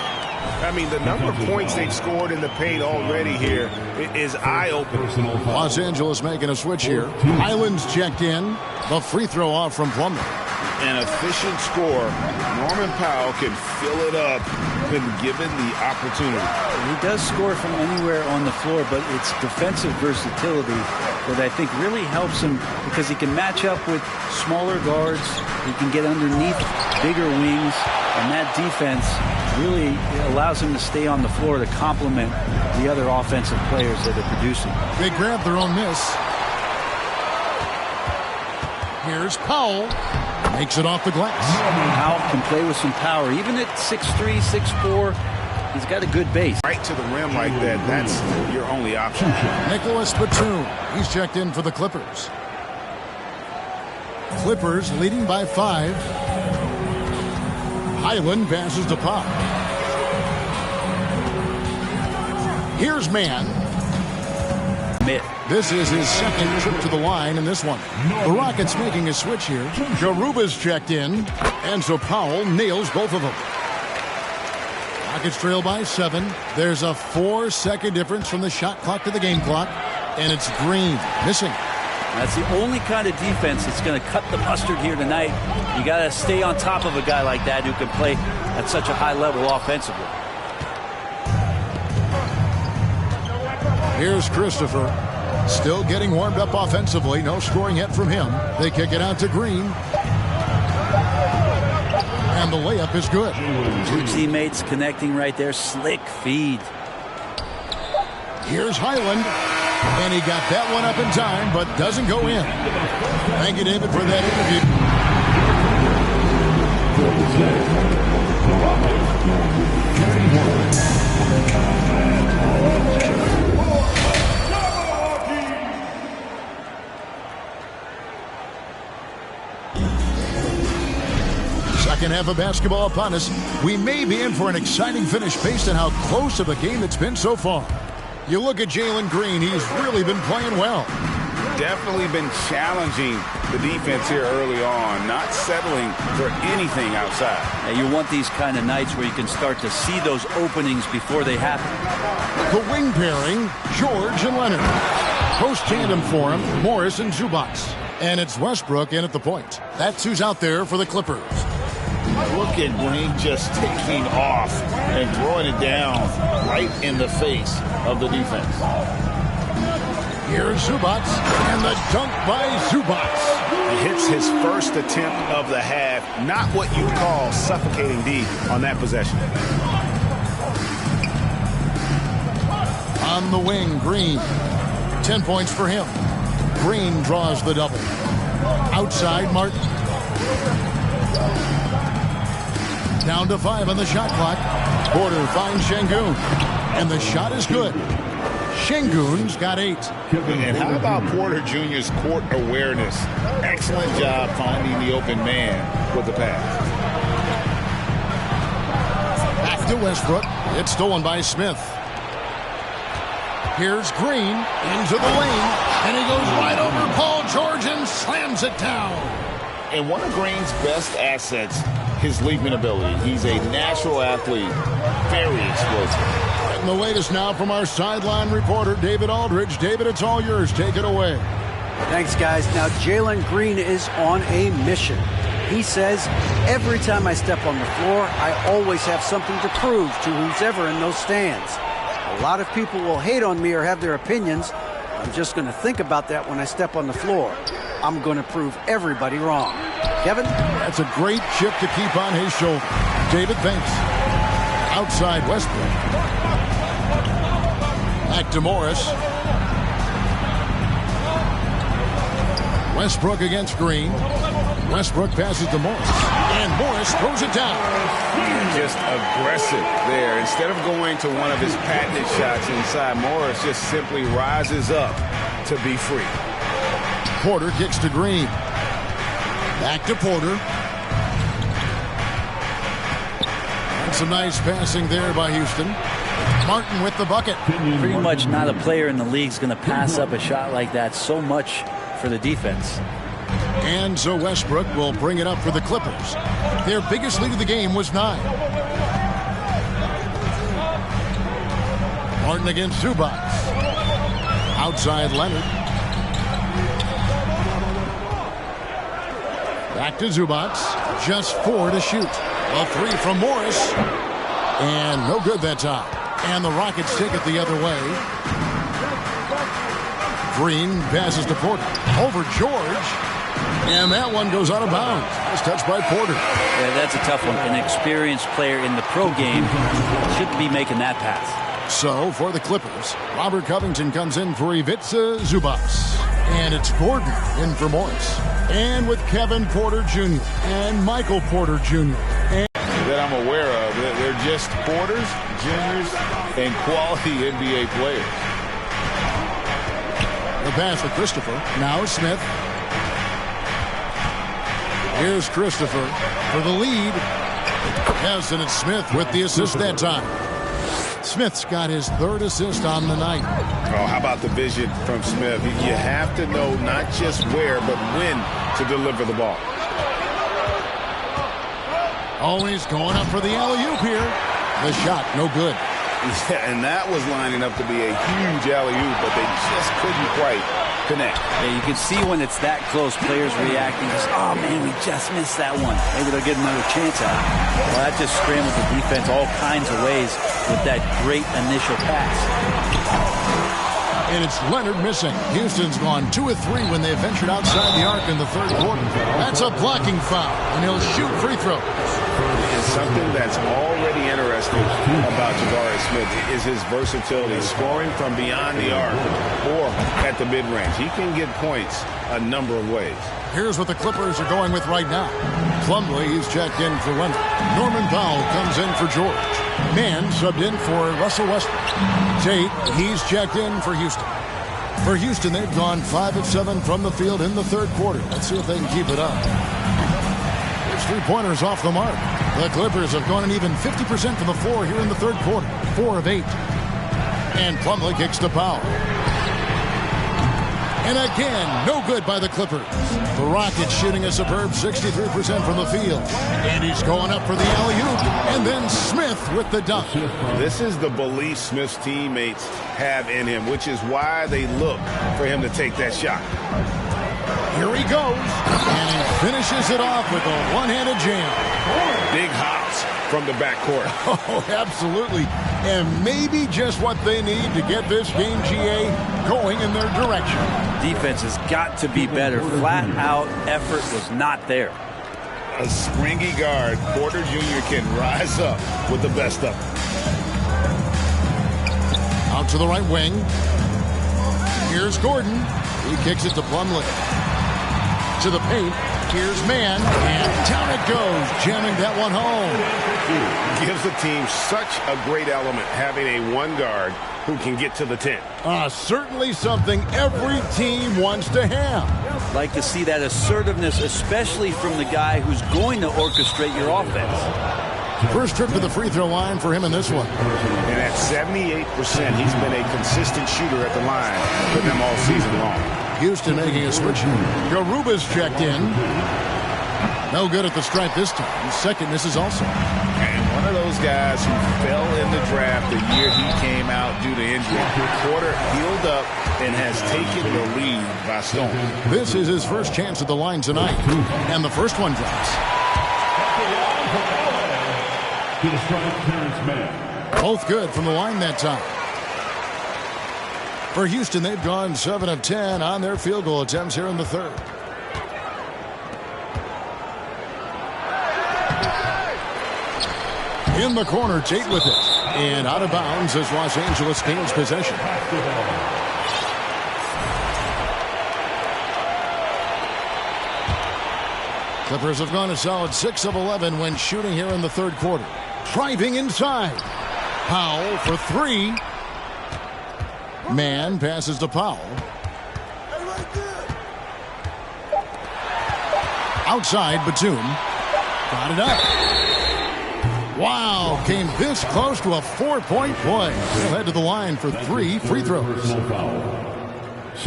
I mean, the number of points they've scored in the paint already here is eye-opening. Los Angeles making a switch here. Highland's checked in. The free throw off from Plumlee. An efficient score. Norman Powell can fill it up when given the opportunity. He does score from anywhere on the floor, but it's defensive versatility that I think really helps him because he can match up with smaller guards. He can get underneath bigger wings, and that defense really allows him to stay on the floor to complement the other offensive players that are producing. They grab their own miss. Here's Powell. Makes it off the glass. Powell can play with some power. Even at 6'3", 6'4", he's got a good base. Right to the rim like that, that's your only option. Nicholas Batum. He's checked in for the Clippers. Clippers leading by 5. Highland passes to Pop. Here's Mann. This is his second trip to the line in this one. The Rockets making a switch here. Garuba's checked in, and so Powell nails both of them. Rockets trail by 7. There's a 4-second difference from the shot clock to the game clock. And it's Green missing. That's the only kind of defense that's going to cut the mustard here tonight. You got to stay on top of a guy like that who can play at such a high level offensively. Here's Christopher. Still getting warmed up offensively. No scoring yet from him. They kick it out to Green. And the layup is good. Two teammates connecting right there. Slick feed. Here's Highland. And he got that one up in time, but doesn't go in. Thank you, David, for that interview. Second half of basketball upon us. We may be in for an exciting finish based on how close of a game it's been so far. You look at Jalen Green, he's really been playing well. Definitely been challenging the defense here early on, not settling for anything outside. Now you want these kind of nights where you can start to see those openings before they happen. The wing pairing, George and Leonard. Post tandem for him, Morris and Zubac. And it's Westbrook in at the point. That's who's out there for the Clippers. Look at Green just taking off and throwing it down right in the face of the defense. Here's Zubac, and the dunk by Zubac. He hits his first attempt of the half. Not what you call suffocating D on that possession. On the wing, Green. 10 points for him. Green draws the double. Outside, Martin. Down to 5 on the shot clock. Porter finds Şengün. And the shot is good. Şengün's got 8. And how about Porter Jr.'s court awareness? Excellent job finding the open man with the pass. Back to Westbrook. It's stolen by Smith. Here's Green into the lane. And he goes right over Paul George and slams it down. And one of Green's best assets, his leaping ability. He's a natural athlete, very explosive. And the latest now from our sideline reporter, David Aldridge. David, it's all yours. Take it away. Thanks, guys. Now, Jalen Green is on a mission. He says, every time I step on the floor, I always have something to prove to who's ever in those stands. A lot of people will hate on me or have their opinions. I'm just going to think about that when I step on the floor. I'm going to prove everybody wrong. Kevin? That's a great chip to keep on his shoulder. David, thanks. Outside Westbrook. Back to Morris. Westbrook against Green. Westbrook passes to Morris. And Morris throws it down. Just aggressive there. Instead of going to one of his patented shots inside, Morris just simply rises up to be free. Porter kicks to Green. Back to Porter. And some nice passing there by Houston. Martin with the bucket. Pretty much not a player in the league is going to pass up a shot like that so much for the defense. And so Westbrook will bring it up for the Clippers. Their biggest lead of the game was 9. Martin against Zubac. Outside Leonard. Back to Zubac. Just 4 to shoot. A 3 from Morris. And no good that time. And the Rockets take it the other way. Green passes to Porter. Over George. And that one goes out of bounds. It's touched by Porter. Yeah, that's a tough one. An experienced player in the pro game shouldn't be making that pass. So, for the Clippers, Robert Covington comes in for Ivica Zubac. And it's Gordon in for Morris. And with Kevin Porter Jr. and Michael Porter Jr. And that I'm aware of, they're just Porters, Juniors, and quality NBA players. The pass for Christopher. Now Smith. Here's Christopher for the lead. Yes, and it's Smith with the assist that time. Smith's got his 3rd assist on the night. Oh, how about the vision from Smith? You have to know not just where, but when to deliver the ball. Always going up for the alley-oop here. The shot, no good. Yeah, and that was lining up to be a huge alley-oop, but they just couldn't quite connect. Yeah, you can see when it's that close, players reacting. Just, oh, man, we just missed that one. Maybe they'll get another chance at it. Well, that just scrambled the defense all kinds of ways with that great initial pass. And it's Leonard missing. Houston's gone 2 of 3 when they ventured outside the arc in the third quarter. That's a blocking foul, and he'll shoot free throws. Something that's already interesting about Jabari Smith is his versatility, scoring from beyond the arc or at the mid-range. He can get points a number of ways. Here's what the Clippers are going with right now. Plumlee, he's checked in for Leonard. Norman Powell comes in for George. Mann subbed in for Russell Westbrook. Tate, he's checked in for Houston. For Houston, they've gone 5 of 7 from the field in the third quarter. Let's see if they can keep it up. It's 3-pointers off the mark. The Clippers have gone an even 50% from the floor here in the third quarter. 4 of 8. And Plumlee kicks to Powell. And again, no good by the Clippers. The Rockets shooting a superb 63% from the field. And he's going up for the alley-oop. And then Smith with the dunk. This is the belief Smith's teammates have in him, which is why they look for him to take that shot. Here he goes. And he finishes it off with a one-handed jam. Big hops from the backcourt. Oh, absolutely. And maybe just what they need to get this game, GA, going in their direction. Defense has got to be better. Flat-out effort was not there. A springy guard, Porter Jr. can rise up with the best of them. Out to the right wing. Here's Gordon. He kicks it to Plumlee. To the paint. Here's Mann. And down it goes, jamming that one home. Gives the team such a great element having a one guard who can get to the 10. Certainly something every team wants to have. Like to see that assertiveness, especially from the guy who's going to orchestrate your offense. First trip to the free throw line for him in this one. And at 78%, he's been a consistent shooter at the line with them all season long. Houston making a switch. Garuba's checked in. No good at the stripe this time. Second misses also. And one of those guys who fell in the draft the year he came out due to injury. Porter healed up and has taken the lead by storm. This is his first chance at the line tonight. And the first one drops. Both good from the line that time. For Houston, they've gone 7 of 10 on their field goal attempts here in the third. In the corner, Tate with it. And out of bounds as Los Angeles gains possession. Clippers have gone a solid 6 of 11 when shooting here in the third quarter. Driving inside. Powell for 3. Mann passes to Powell. Outside, Batum. Got it up. Wow, came this close to a 4-point play. He'll head to the line for 3 free throws.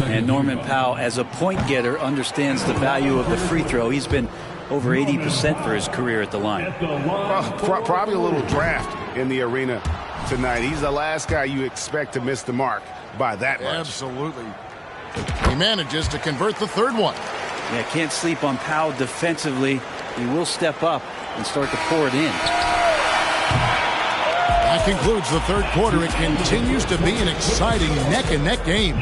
And Norman Powell, as a point getter, understands the value of the free throw. He's been over 80% for his career at the line. Well, probably a little draft in the arena tonight. He's the last guy you expect to miss the mark by that much. Absolutely. He manages to convert the third one. Yeah, can't sleep on Powell defensively. He will step up and start to pour it in. That concludes the third quarter. It continues to be an exciting neck-and-neck game.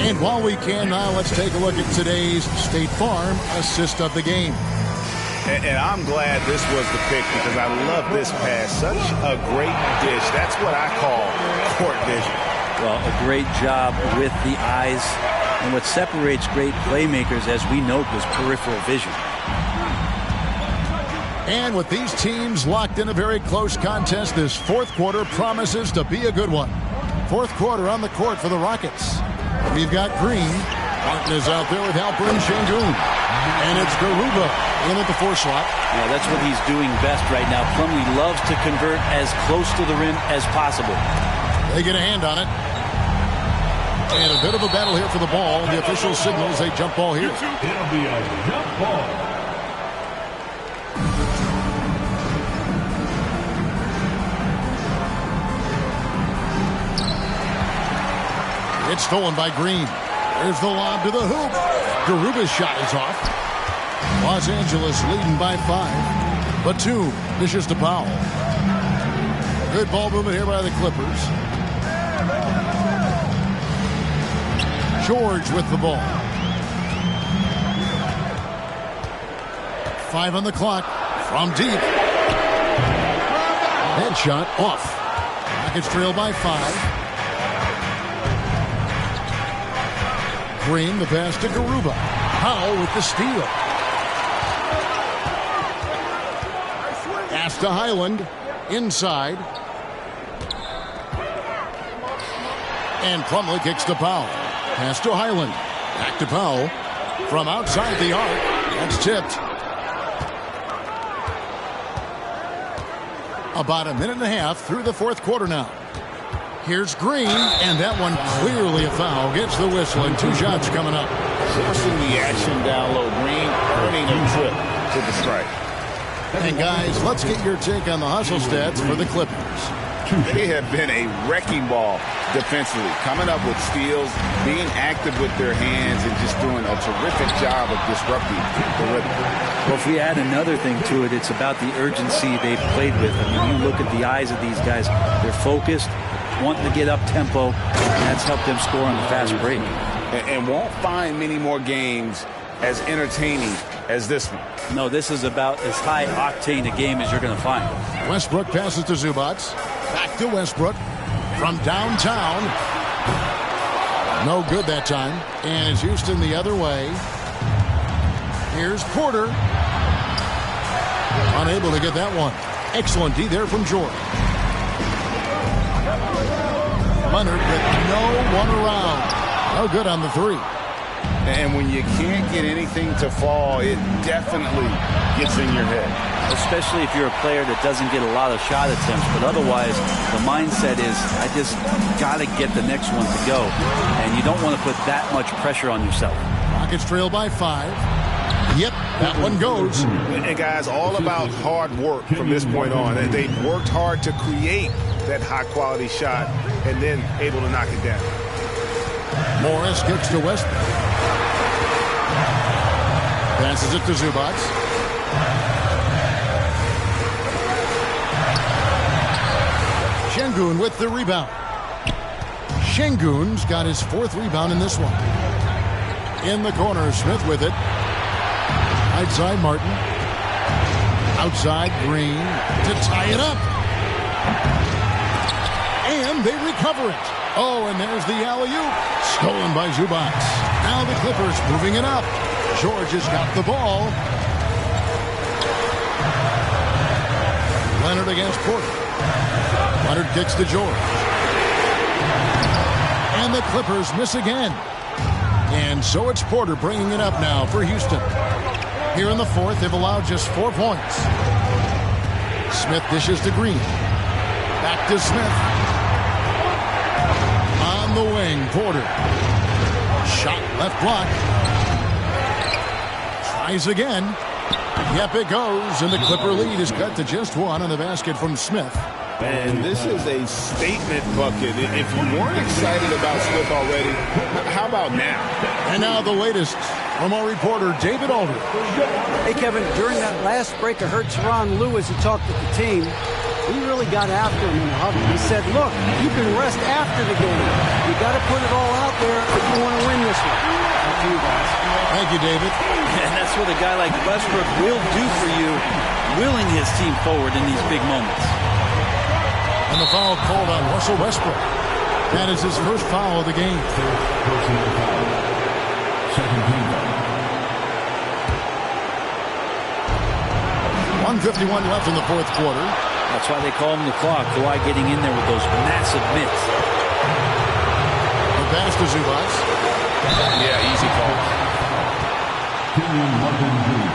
And while we can now, let's take a look at today's State Farm assist of the game. And I'm glad this was the pick because I love this pass. Such a great dish. That's what I call court vision. Well, a great job with the eyes. And what separates great playmakers, as we know, is peripheral vision. And with these teams locked in a very close contest, this fourth quarter promises to be a good one. Fourth quarter on the court for the Rockets. We've got Green. Martin is out there with Halper and Şengün. And it's Garuba in at the 4 slot. Yeah, that's what he's doing best right now. Plumlee loves to convert as close to the rim as possible. They get a hand on it. And a bit of a battle here for the ball. The official signals a jump ball here. It'll be a jump ball. It's stolen by Green. There's the lob to the hoop. Garuba's shot is off. Los Angeles leading by 5. Batum dishes to Powell. Good ball movement here by the Clippers. George with the ball. 5 on the clock. From deep. Headshot off. Rockets trail by 5. Green, the pass to Garuba. Powell with the steal. Pass to Highland. Inside. And Plumlee kicks to Powell. Pass to Highland. Back to Powell. From outside the arc. That's tipped. About a minute and a half through the fourth quarter now. Here's Green, and that one clearly a foul. Gets the whistle, and 2 shots coming up. Forcing the action down low. Green earning a trip to the strike. And guys, let's get your take on the hustle stats for the Clippers. They have been a wrecking ball defensively, coming up with steals, being active with their hands, and just doing a terrific job of disrupting the rhythm. Well, if we add another thing to it, it's about the urgency they've played with. I mean, you look at the eyes of these guys. They're focused, wanting to get up tempo, and that's helped them score on the fast break. And won't find many more games as entertaining as this one. No, this is about as high octane a game as you're going to find. Westbrook passes to Zubac. Back to Westbrook from downtown. No good that time. And it's Houston the other way. Here's Porter. Unable to get that one. Excellent D there from Jordan. Leonard with no one around. No good on the 3. And when you can't get anything to fall, it definitely gets in your head. Especially if you're a player that doesn't get a lot of shot attempts. But otherwise, the mindset is, I just got to get the next one to go. And you don't want to put that much pressure on yourself. Rockets trail by 5. Yep, that one goes. And guys, all about hard work from this point on. They've worked hard to create that high-quality shot and then able to knock it down. Morris gets to Westbrook. Passes it to Zubac. Şengün with the rebound. Şengün's got his 4th rebound in this one. In the corner, Smith with it. Outside Martin. Outside Green to tie it up. And they recover it. Oh, and there's the alley-oop. Stolen by Zubac. Now the Clippers moving it up. George has got the ball. Leonard against Porter. Leonard kicks to George. And the Clippers miss again. And so it's Porter bringing it up now for Houston. Here in the 4th, they've allowed just 4 points. Smith dishes to Green. Back to Smith. On the wing, Porter. Shot left block. Tries again. Yep, it goes. And the Clipper lead is cut to just 1 on the basket from Smith. And this is a statement bucket. If you weren't excited about Smith already, how about now? And now the latest from our reporter, David Aldridge. Hey, Kevin, during that last break, I heard Tyronn Lue as he talked with the team. He really got after him in the huddle. He said, look, you can rest after the game. You got to put it all out there if you want to win this one. Back to you guys. Thank you, David. And that's what a guy like Westbrook will do for you, willing his team forward in these big moments. And the foul called on Russell Westbrook. That is his first foul of the game. Second team foul. 1:51 left in the fourth quarter. That's why they call him the clock. Kawhi getting in there with those massive mitts. The pass to Zubac. Yeah, easy call. Kenyon Martin Green.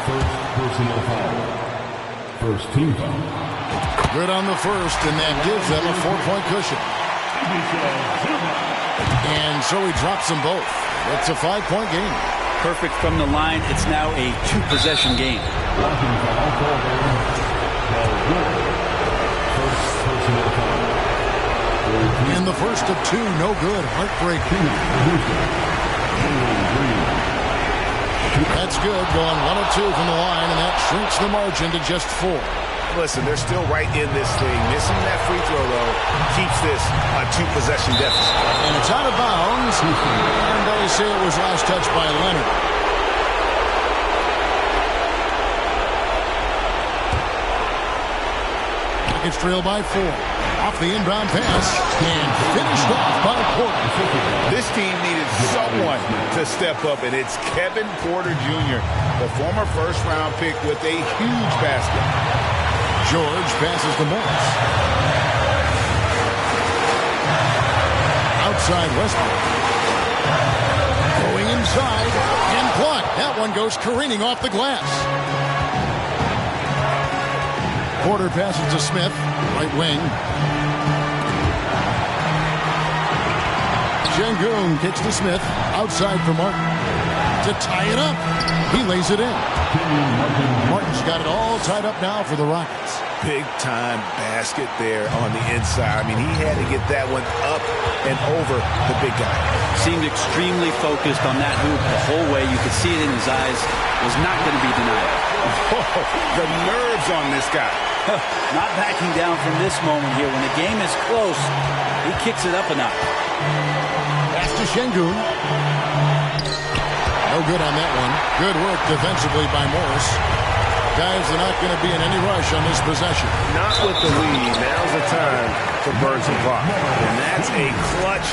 First personal foul. First team foul. Good on the first, and that gives them a 4-point cushion. And so he drops them both. It's a 5-point game. Perfect from the line. It's now a 2-possession game. And And the first of two, no good. Heartbreaking. That's good. Going 1 of 2 from the line, and that shrinks the margin to just 4. Listen, they're still right in this thing. Missing that free throw, though, keeps this a 2-possession deficit. And it's out of bounds. And they say it was last touched by Leonard. It's trailed by 4. Off the inbound pass and finished off by Porter. This team needed someone to step up, and it's Kevin Porter Jr., the former first-round pick with a huge basket. George passes to Morris. Outside Westbrook. Going inside and blocked. That one goes careening off the glass. Porter passes to Smith, right wing. Şengün kicks to Smith, outside for Martin. To tie it up. He lays it in. Martin's got it all tied up now for the Rockets. Big-time basket there on the inside. I mean, he had to get that one up and over the big guy. Seemed extremely focused on that hoop the whole way. You could see it in his eyes. Was not going to be denied. The nerves on this guy. Not backing down from this moment here. When the game is close, he kicks it up a notch. Pass to Şengün. No good on that one. Good work defensively by Morris. Guys are not going to be in any rush on this possession. Not with the lead. Now's the time to burn some clock. And that's a clutch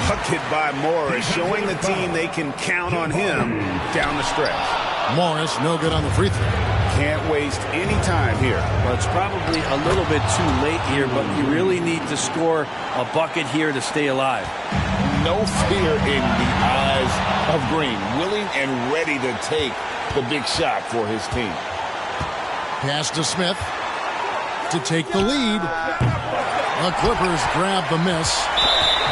bucket by Morris, showing the team they can count on him down the stretch. Morris, no good on the free throw. Can't waste any time here. Well, it's probably a little bit too late here, but you really need to score a bucket here to stay alive. No fear in the eyes of Green, willing and ready to take the big shot for his team. Pass to Smith to take the lead. The Clippers grab the miss.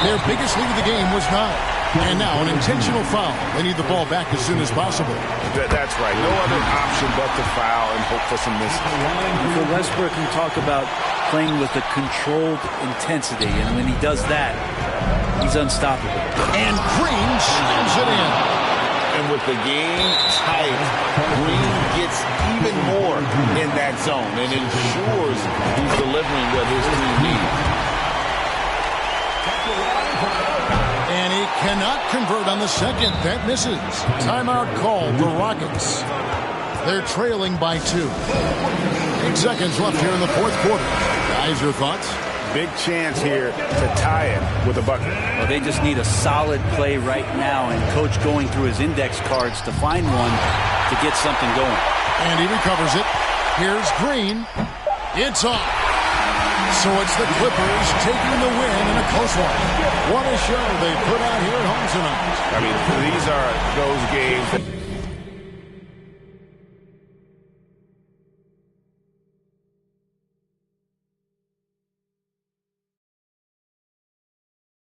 Their biggest lead of the game was 9. And now an intentional foul. They need the ball back as soon as possible. That's right. No other option but to foul and hope for some misses. For Westbrook, you talk about playing with a controlled intensity. And when he does that, he's unstoppable. And Green slams it in. And with the game tight, Green gets even more in that zone and ensures he's delivering what his team needs. And he cannot convert on the second. That misses. Timeout called the Rockets. They're trailing by 2. 8 seconds left here in the fourth quarter. Guys, your thoughts? Big chance here to tie it with a bucket. Well, they just need a solid play right now, and Coach going through his index cards to find one to get something going. And he recovers it. Here's Green. It's off. So it's the Clippers taking the win in a close one. What a show they put out here at home tonight. I mean, these are those games that